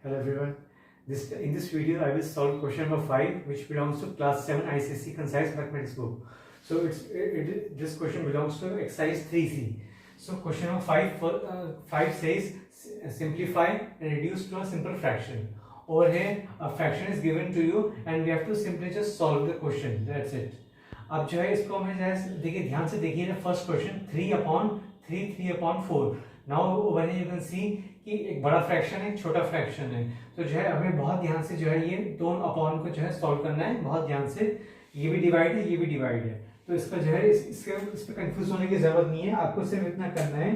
Hello everyone. In this video I will solve question number 5 which belongs to class 7 ICSE concise mathematics book. So this question belongs to exercise 3C. So question number 5 says simplify and reduce to a simple fraction. Over here a fraction is given to you and we have to simply just solve the question. That's it. अब जो है इसको हमें देखिए ध्यान से देखिए ना first question 3/4. Now one you can see कि एक बड़ा फ्रैक्शन है एक छोटा फ्रैक्शन है, तो जो है हमें बहुत ध्यान से जो है ये दोनों अपॉन को जो है सॉल्व करना है बहुत ध्यान से. ये भी डिवाइड है ये भी डिवाइड है, तो इसका जो है इस पे कंफ्यूज होने की जरूरत नहीं है. आपको सिर्फ इतना करना है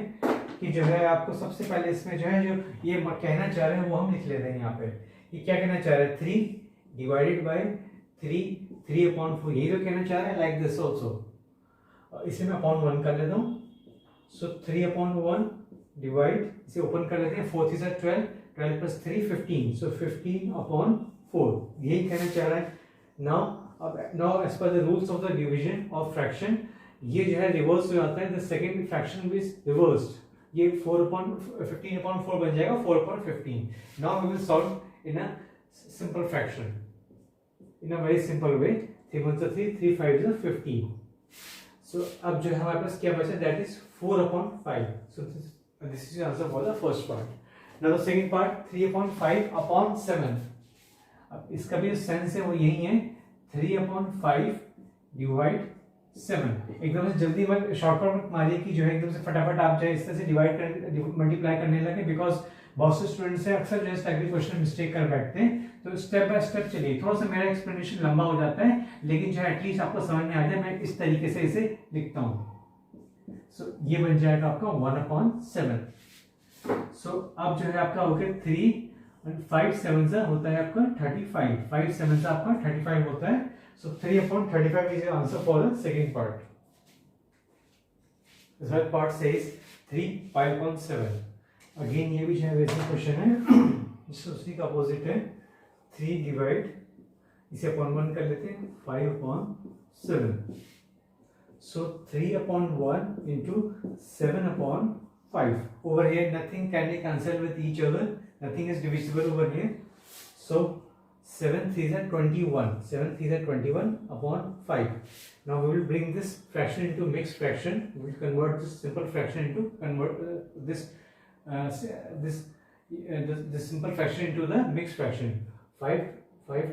कि जो है आपको सबसे पहले इसमें जो है जो ये कहना चाह रहे हैं वो हम लिख लेते हैं. यहाँ पे ये क्या कहना चाह रहे हैं 3 डिवाइडेड बाई 3/4. यही तो कहना चाह रहे हैं लाइक दिस ऑल्सो. इसे मैं अपॉन 1 कर लेता हूँ. सो 3/1 डिवाइड, इसे ओपन कर लेते हैं. 4 3 12, 12 प्लस 3 15. सो 15/4 यही कहना चाह रहा है. Now as per the rules of the division of fraction ये जो है रिवर्स हो जाता है. The second fraction is reversed. ये 4/15/4 बन जाएगा 4/15. Now we will solve in a simple fraction in a very simple way. 3 1 3 3 5 15. So अब जो है हमारे पास क्या बचा, that is 4/5. So this is the answer for the first part. Now the second part 3/5/7. अब इसका भी सेंस है वो यही है 3/5 डिवाइड 7. एकदम से जल्दी शॉर्टकट मारिए कि जो है एकदम से फटाफट आप जो है इस तरह से डिवाइड कर मल्टीप्लाई करने लगे, बिकॉज बहुत से स्टूडेंट्स हैं अक्सर जो है क्वेश्चन मिस्टेक कर बैठते हैं. तो स्टेप बाय स्टेप चलिए. थोड़ा सा मेरा एक्सप्लेनेशन लंबा हो जाता है लेकिन जो है एटलीस्ट आपको समझ में आ जाए. मैं इस तरीके से इसे लिखता हूं. सो ये बन जाएगा आपका 1/7. सो अब जो है आपका हो गया 3 और 5 7 होता है आपका 35. 5 7 आपका 35 होता है. सो 3/35 is answer for the second part. The third part says 3/5/7. Again ये भी जो है वैसे क्वेश्चन है उसी का अपोजिट है. 3 डिवाइड, इसे अपॉन 1 कर लेते हैं 5/7. सो 3/1 into 7/5. Over here nothing can be cancel with each other, nothing is divisible over here. So 7 3 21. 7 3 21 upon 5. Now we will bring this fraction into mixed fraction. We will convert this simple fraction into this simple fraction into the mixed fraction. 5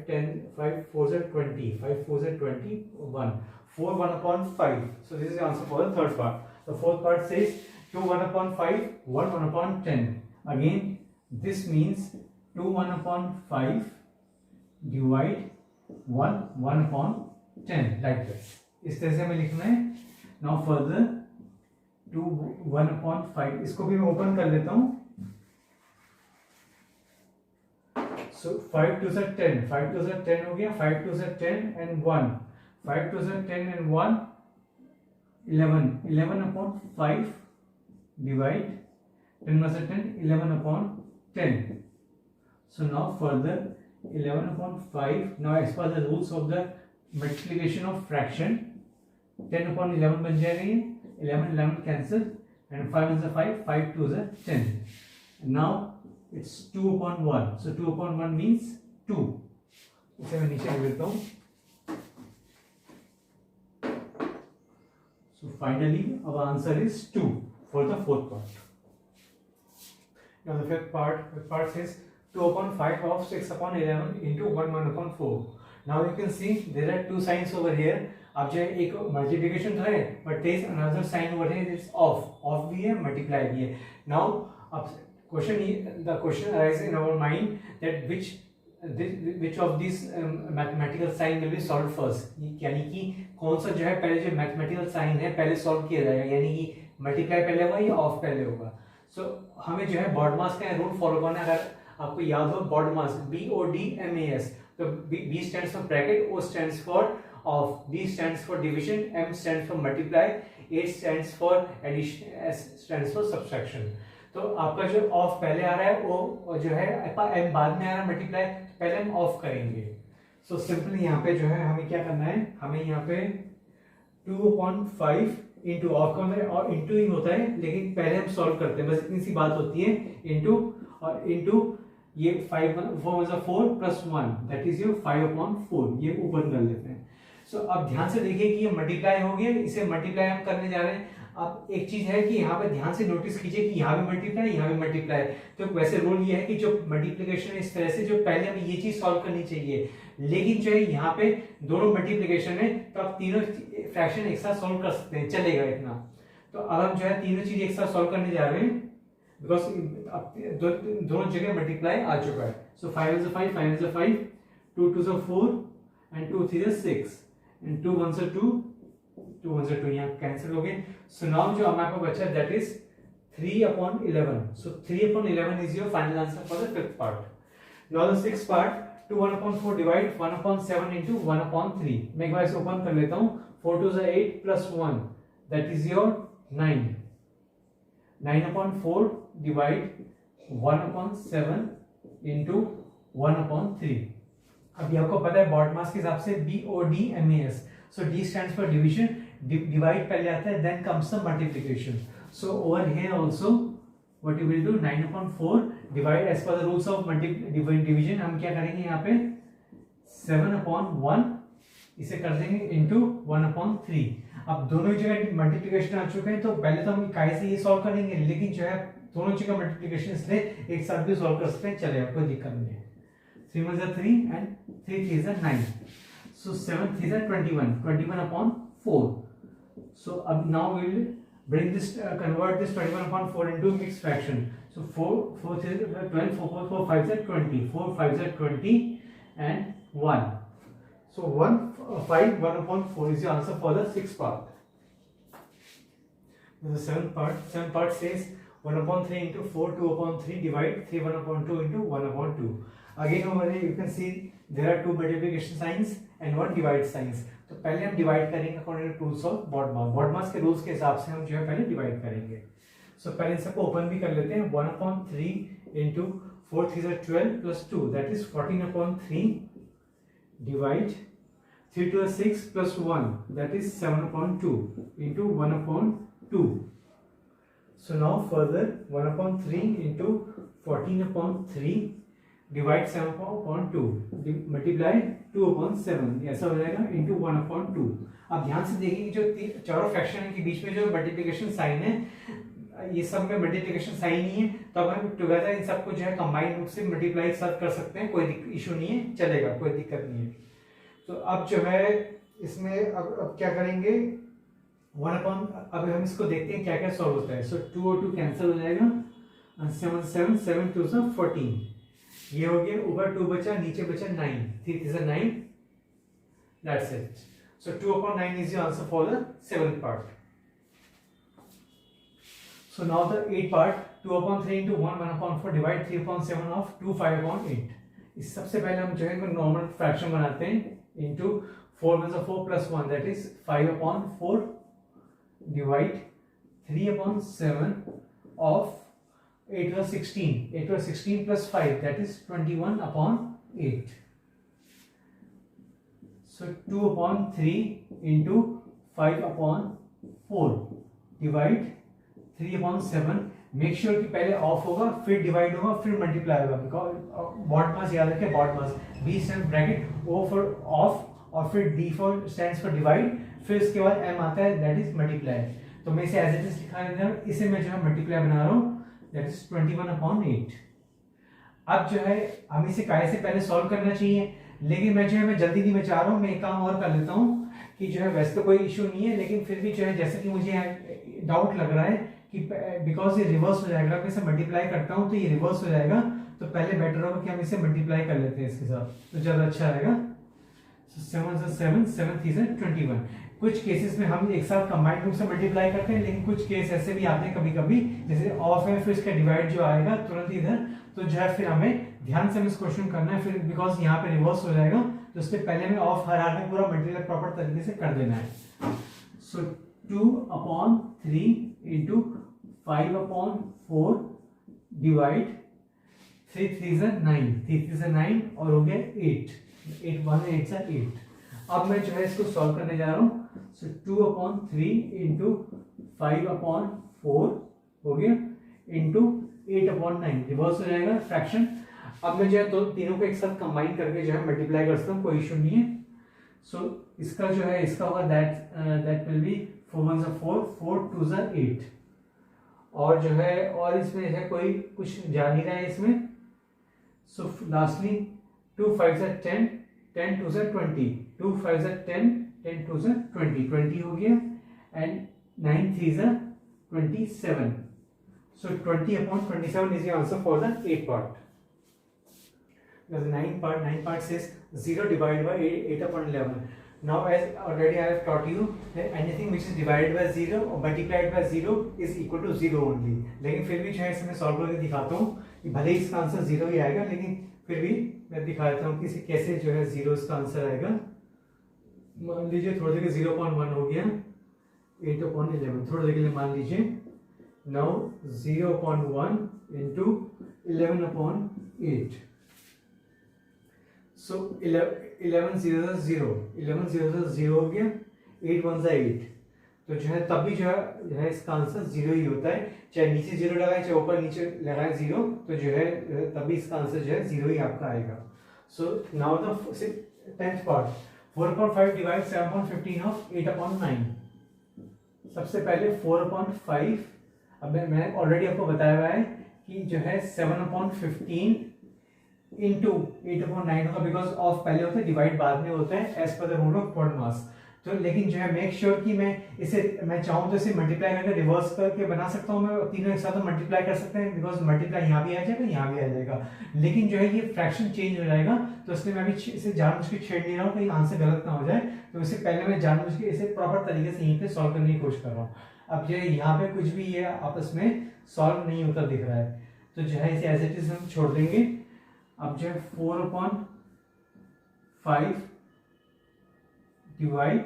10 5 4s are 20. 5 4s are 21. 4 1/5. So this is the answer for the third part. The fourth part says 2 1/5 1 1/10. Again this means 2 1/5 divide 1 1/10 like this. इस तरह से हमें लिखना है. Now further 2 1/5, इसको भी मैं open कर लेता हूं. So 5 2s are 10. 5 2s are 10 हो गया. 5 2s are 10 and 1. 5 2s are 10 and 1 11. 11/5 divide 10 1s are 10 11/10. So now further 11/5. Now as per the rules of the multiplication of fraction 10/11 बन जाएगा. ये 11 cancel and 5 1s are 5 5 2s are 10. Now it's 2/1. So 2/1 means 2. इसे मैं नीचे लिख देता हूँ. So finally our answer is 2 for the fourth part. Now the fifth part says 2/5 of 6/11 into 1/4. Now you can see there are two signs over here. अब जो है एक मल्टीप्लिकेशन तो है but there is another sign over here. It's off भी है multiply भी है. Now अब the question arises in our mind that which of these mathematical sign will be solved first. यानी कि कौन सा जो है पहले जो mathematical sign है पहले सॉल्व किया जाएगा, यानी कि मल्टीप्लाई पहले होगा या ऑफ पहले होगा. सो हमें जो है बॉडमास का रूल फॉलो करना है. अगर आपको याद हो बॉडमास BODMAS, तो B stands for bracket, O stands for off, D stands for division, M stands for multiply, A stands for addition, S stands for subtraction. तो आपका जो ऑफ पहले आ रहा है वो जो है M बाद में आ रहा है मल्टीप्लाई, पहले हम ऑफ करेंगे. सो सिंपली यहाँ पे जो है हमें क्या करना है, हमें यहाँ पे 2/5 इंटू ऑफ का मतलब और इंटू ही होता है लेकिन पहले हम सॉल्व करते हैं, बस इतनी सी बात होती है. इंटू और इंटू ये 4 प्लस 1 दैट इज योर 5/4, ये ऊपर कर लेते हैं। सो अब ध्यान से देखिए कि ये मल्टीप्लाई हो गया, इसे मल्टीप्लाई हम करने जा रहे हैं। अब एक चीज है कि यहाँ पे ध्यान से नोटिस कीजिए कि यहाँ भी मल्टीप्लाई, यहाँ भी मल्टीप्लाई। तो वैसे रूल ये है कि जो मल्टीप्लिकेशन है इस तरह से, जो पहले हमें ये चीज सॉल्व करनी चाहिए, लेकिन जो है यहाँ पे दोनों मल्टीप्लिकेशन है तो आप तीनों फ्रैक्शन एक साथ सॉल्व कर सकते हैं, चलेगा इतना। तो अब हम जो है तीनों चीज एक साथ सॉल्व करने जा रहे हैं, बिकॉज दोनों जगह मल्टीप्लाई आ चुका है। सो 5 is 5, 5 is 5, 2 2 is 4 and 2 3 is 6 and 2 1 is 2, 2 1 is 2, यहाँ कैंसिल हो गए। सो नाउ जो हमारे पास बचा that is 3/11। So 3/11 is your final answer for the fifth part. Now the sixth part, 2 1/4 divide 1/7 into 1/3। मैं एक बार इसे ओपन कर लेता हूँ। 4 2 is 8 plus 1 that is your 9। 9/4 divide 1/7 into 1/3। अभी आपको पता है बॉडमास के हिसाब से BODMAS। So D stands for division, divide पहले आता है, then comes the multiplication. So over here also what you will do, 9/4 divide as per the rules of division, हम क्या करेंगे यहाँ पे 7/1 इसे कर देंगे into 1/3। अब दोनों जगह मल्टीप्लिकेशन आ चुके हैं, तो पहले तो हम इकाई से ये सॉल्व करेंगे, लेकिन जो है दोनों जगह मल्टीप्लिकेशन इसलिए एक साथ भी सॉल्व कर सकते हैं, चलेगा, कोई दिक्कत नहीं है। 3 1 is 3 and 3 3 is 9। So 7 3 is 21, 21/4। So now we will bring this, convert this 21/4 into mixed fraction. So 4 4 3 is 12, 4 4 5 is 20, 4 5 is 20 and 1. So 5 1/4 is the answer for the sixth part. The seventh part says 1/3 into 4 2/3 divide 3 1/2 into 1/2। Again over here you can see there are two multiplication signs and one divide signs। तो पहले हम divide करेंगे according to rules of BODMAS. BODMAS के rules के हिसाब से हम जो है पहले डिवाइड करेंगे। सो पहले इन सबको ओपन भी कर लेते हैं। 1/3 into 4 3 is 12 plus 2 that is 14/3 divide 3 2 is 6 plus 1 that is 7/2 into 1/2। So now further 1/3 into 14/3 divide 7/2 multiply 2/7, ऐसा हो जाएगा into 1/2। अब ध्यान से देखिए कि जो चारों फ्रैक्शन के बीच में जो मल्टीप्लिकेशन साइन है, ये सब में मल्टीप्लिकेशन साइन नहीं है, तो अब हम टुगेदर इन सबको जो है कंबाइंड रूप से मल्टीप्लाई साथ कर सकते हैं, कोई इशू नहीं है, चलेगा, कोई दिक्कत नहीं है। तो अब जो है इसमें अब क्या करेंगे, अब हम इसको देखते हैं क्या क्या सॉल्व होता है। सो 2 और 2 कैंसिल हो जाएगा, 7 7 7 2 is 14, ये हो गया, ऊपर 2 बचा, नीचे बचा 9, 3 is 9, that's it। So 2/9 is the answer for the seventh part। So now the eighth part, 2/3 into 1 1/4 divide 3/7 of 2 5/8। इस सबसे पहले हम जो है नॉर्मल फ्रैक्शन बनाते हैं, into 4 1 is 4 plus 1 that is 5/4 divide 3/7 of 8 was 16, 8 was 16 plus 5 that is 21/8। So 2/3 into 5/4 divide 3/7। Make sure कि पहले ऑफ होगा, फिर डिवाइड होगा, फिर मल्टीप्लाई होगा, बिकॉज बॉड मास याद रखें, BODMAS, B stand bracket, O for of और फिर D for stands for divide, फिर इसके बाद एम आता है दैट इज मल्टीप्लाई। तो मैं इसे एज इट इज लिखा देता हूं, इसे मैं जो है मल्टीप्लाई बना रहा हूं, दैट इज 21/8। अब जो है हम इसे काय से पहले सॉल्व करना चाहिए, लेकिन मैं जो है मैं जल्दी में चाह रहा हूँ, मैं एक काम और कर लेता हूँ कि जो है वैसे तो कोई इशू नहीं है, लेकिन फिर भी जो है जैसे कि मुझे डाउट लग रहा है कि बिकॉज ये रिवर्स हो जाएगा, मैं इसे मल्टीप्लाई करता हूँ तो ये रिवर्स हो जाएगा, तो पहले बेटर होगा कि हम इसे मल्टीप्लाई कर लेते हैं इसके साथ, तो ज्यादा अच्छा रहेगा। 7 7 7 3 21। कुछ केसेस में हम एक साथ कंबाइंड रूप से मल्टीप्लाई करते हैं, लेकिन कुछ केस ऐसे भी आते हैं कभी कभी, जैसे ऑफ है फिर इसका डिवाइड जो आएगा तुरंत इधर, तो जो है फिर हमें ध्यान से इस क्वेश्चन करना है, फिर बिकॉज यहाँ पे रिवर्स हो जाएगा, तो उससे पहले में ऑफ हरा में पूरा मल्टीप्लाई प्रॉपर तरीके से कर देना है। सो 2/3 into 5/4 divide 3 3 is 9, 3 3 is 9 और हो गया 8, 8 1 8 is 8। अब मैं जो है इसको सॉल्व करने जा रहा हूँ। सो 2/3 into 5/4 हो गया into 8/9, रिवर्स हो जाएगा फ्रैक्शन। अब मैं जो है तीनों को एक साथ कंबाइन करके जो है मल्टीप्लाई कर सकता हूँ, कोई इशू नहीं है। सो इसका जो है इसका होगा दैट विल बी 4 1 4 4 2 8। और जो है और इसमें है कोई कुछ जा नहीं रहा है इसमें। सो लास्टली 2 5 10 10 2 20 2 5 10 10 2 20 20 हो गया and 9 3 27। So 20/27 is the answer for the 8th part. Now the 9th part says 0 divided by 8/11. Now as already I have taught you that anything which is divided by 0 or multiplied by 0 is equal to 0 only. लेकिन फिर भी जो है इसमें solve करके दिखाता हूँ कि भले ही इसका आंसर 0 ही आएगा, लेकिन फिर भी मैं दिखा देता हूँ कि कैसे जो है 0 इसका आंसर आएगा। मान लीजिए थोड़ी देर 0.1 हो गया 8/11, थोड़ी देर के लिए मान लीजिए। Now 0.1 into 11/8. So 11 0 0 11 0 0 हो गया, 8 1 8। तो जो है तब भी जो है इसका आंसर 0 ही होता है, चाहे नीचे 0 लगाए चाहे ऊपर नीचे लगाए 0, तो जो है तभी इसका आंसर जो है 0 ही आपका आएगा। So now the 10th part, 4/5 divides 7/15 of 8/9। सबसे पहले 4/5, अब मैंने ऑलरेडी आपको बताया हुआ है कि जो है 7/15 इंटू 8/9 होगा, बिकॉज ऑफ पहले होता है, डिवाइड बाद में होता है as per the rule of quad mass. तो लेकिन जो है मेक श्योर कि मैं चाहूँ तो इसे मल्टीप्लाई करके रिवर्स करके बना सकता हूँ, मैं तीनों एक साथ मल्टीप्लाई कर सकते हैं, बिकॉज मल्टीप्लाई यहाँ भी आ जाएगा यहाँ भी आ जाएगा, लेकिन जो है ये फ्रैक्शन चेंज हो जाएगा। तो इसलिए मैं अभी इसे जानबूझ के छेड़ नहीं रहा हूँ कहीं आंसर गलत ना हो जाए, तो इससे पहले मैं जानबूझ के इसे प्रॉपर तरीके से यहीं पे सॉल्व करने की कोशिश कर रहा हूँ। अब जो है यहाँ पे कुछ भी ये आपस में सॉल्व नहीं होता दिख रहा है, तो जो है इसे एज इट इज हम छोड़ देंगे। अब जो है 4/5 डिवाइड,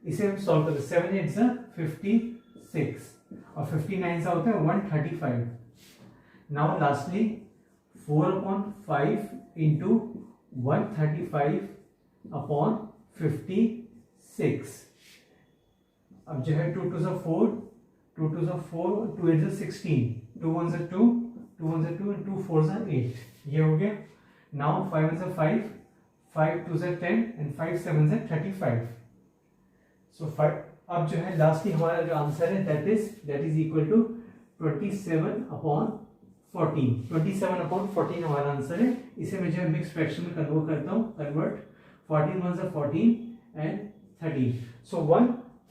इसे हम सॉल्व करते हैं, 7 8 56 और 59 होता है 135। Now lastly 4/5 into 135/56। अब जो है 2 2 4 2 2 4 2 8 16 2 1 2 2 1 2 and 2 4 8, ये हो गया। Now 5 1 5 5 2 10 and 5 7 35। सो 5, अब जो है लास्टली हमारा जो आंसर है दैट इज इक्वल टू 27/14। 27/14 हमारा आंसर है। इसे मैं जो है मिक्स फ्रैक्शन में कन्वर्ट करता हूँ, convert 14 1 14 and 13। So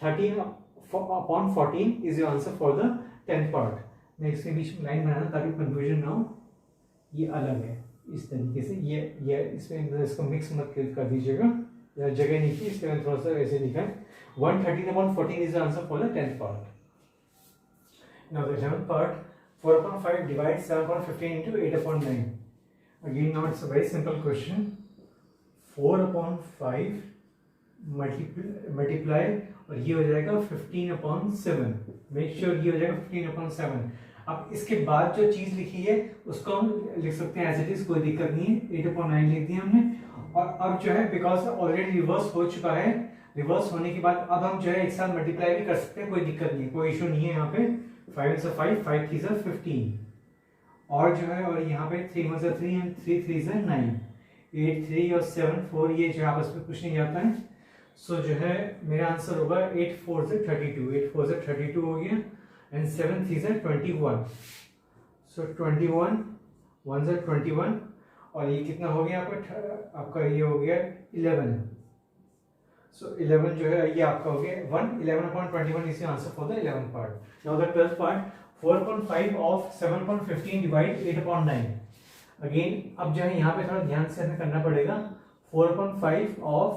13/14 is your answer for the 10th part। मैं इसके बीच में लाइन बनाना ताकि कंफ्यूजन ना हो, ये अलग है इस तरीके से, ये इसमें इसको मिक्स मत कर दीजिएगा, जगह नहीं थी इसलिए मैंने थोड़ा सा ऐसे लिखा है। 113/14 is the answer for the 10th part। Now the 11th part, 4/5 divides 7/15 into 8/9। Again now it's a very simple question। 4/5 multiply और ये हो जाएगा 15/7। मेक श्योर ये हो जाएगा 15/7। अब इसके बाद जो चीज लिखी है उसको हम लिख सकते हैं एज इट इज, कोई दिक्कत नहीं है। 8/9 लिख दिया हमने, और अब जो है बिकॉज ऑलरेडी रिवर्स हो चुका है, रिवर्स होने के बाद अब हम जो है एक साथ मल्टीप्लाई भी कर सकते हैं, कोई दिक्कत नहीं, कोई इशू नहीं है। यहाँ पे 5 1 5 5 3 15, और जो है और यहाँ पे 3 1 3 and 3 3 9, 8 3 और 7 4, ये जो आपस में कुछ नहीं जाता है। सो जो है मेरा आंसर होगा 8 4 32, 8 4 32 हो गया एंड 7 3 21। सो 21 1 21, और ये कितना हो गया आपका ये हो गया 11। सो 11 जो है ये आपका हो गया 11/21 is the answer for the 11th part. Now the 12th part, 4/5 of 7/15 divide 8/9। Again अब जो है यहाँ पे थोड़ा ध्यान से हमें करना पड़ेगा। 4/5 ऑफ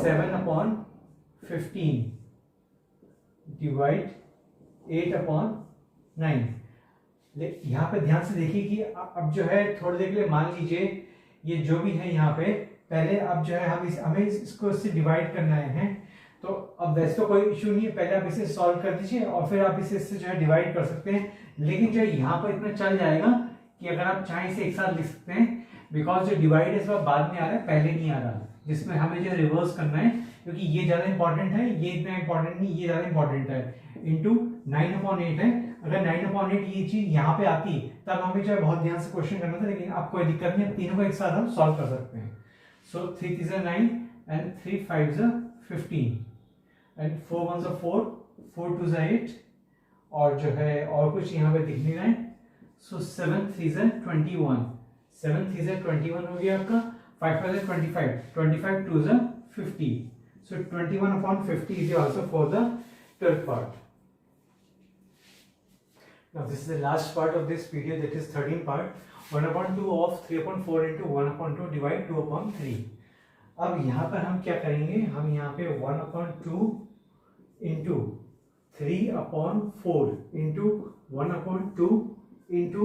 7/15 डिवाइड 8/9। यहाँ पे ध्यान से देखिए कि अब जो है थोड़ी देर के लिए मान लीजिए ये जो भी है यहाँ पे, पहले अब जो है हमें इसको इससे डिवाइड करना है, तो अब वैसे तो कोई इशू नहीं है, पहले आप इसे सॉल्व कर दीजिए और फिर आप इसे इससे जो है डिवाइड कर सकते हैं। लेकिन जो है यहाँ पर इतना चल जाएगा कि अगर आप चाहें इसे एक साथ लिख सकते हैं, बिकॉज जो डिवाइड है इस बार बाद में आ रहा है, पहले नहीं आ रहा, जिसमें हमें जो रिवर्स करना है, क्योंकि ये ज्यादा इंपॉर्टेंट है, ये इतना इंपॉर्टेंट नहीं, ये ज्यादा इंपॉर्टेंट है। इंटू 9/8 है, अगर 9/8 ये चीज यहाँ पे आती तब हमें जो है बहुत ध्यान से क्वेश्चन करना था, लेकिन अब कोई दिक्कत नहीं, तीनों को एक साथ हम सॉल्व कर सकते हैं। सो 3 3 9 एंड 3 5 15 एंड 4 1 4 4 2 8 और जो है और कुछ यहाँ पे दिख नहीं रहा है। सो 7 3 21 7 3 21 हो गया आपका, 5 5 25 25 2 50। So 21/50 is also for the 12th part. Now this is the last part of this video, that is 13th part. 1/2 of 3/4 into 1/2 divide 2/3. अब यहाँ पर हम क्या करेंगे, हम यहाँ पे 1/2 into 3/4 into 1/2 into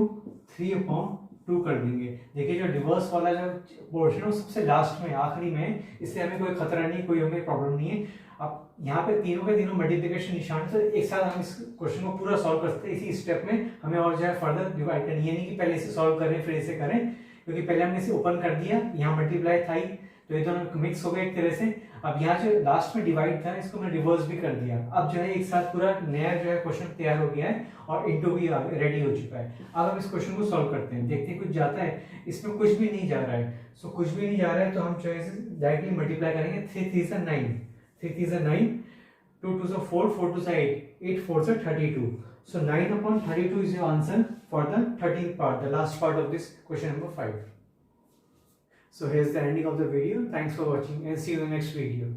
3/2 कर देंगे। देखिए जो रिवर्स वाला जो पोर्शन है वो सबसे लास्ट में, आखिरी में, इससे हमें कोई खतरा नहीं, कोई हमें प्रॉब्लम नहीं है। अब यहाँ पे तीनों के तीनों मल्टीप्लिकेशन निशान से एक साथ हम इस क्वेश्चन को पूरा सॉल्व कर सकते हैं इसी स्टेप में। हमें और जो है फर्दर डिवाइड करनी है, नहीं कि पहले इसे सॉल्व करें फिर इसे करें, क्योंकि पहले हमने इसे ओपन कर दिया, यहाँ मल्टीप्लाई था ही, तो ये दोनों मिक्स हो गए एक तरह से। अब यहाँ जो लास्ट में डिवाइड था इसको मैंने रिवर्स भी कर दिया। अब जो है एक साथ पूरा नया जो है क्वेश्चन तैयार हो गया है और इनटू भी रेडी हो चुका है। अब हम इस क्वेश्चन को सॉल्व करते हैं, देखते हैं कुछ जाता है, इसमें कुछ भी नहीं जा रहा है। सो कुछ भी नहीं जा रहा है तो हम जो है डायरेक्टली मल्टीप्लाई करेंगे। 3 3 9 3 3 9 2 2 4 4 2 8 8 4 32। So 9/32 is your answer for the 13th part, the last part of this question number 5. So here's the ending of the video. Thanks for watching and see you in the next video.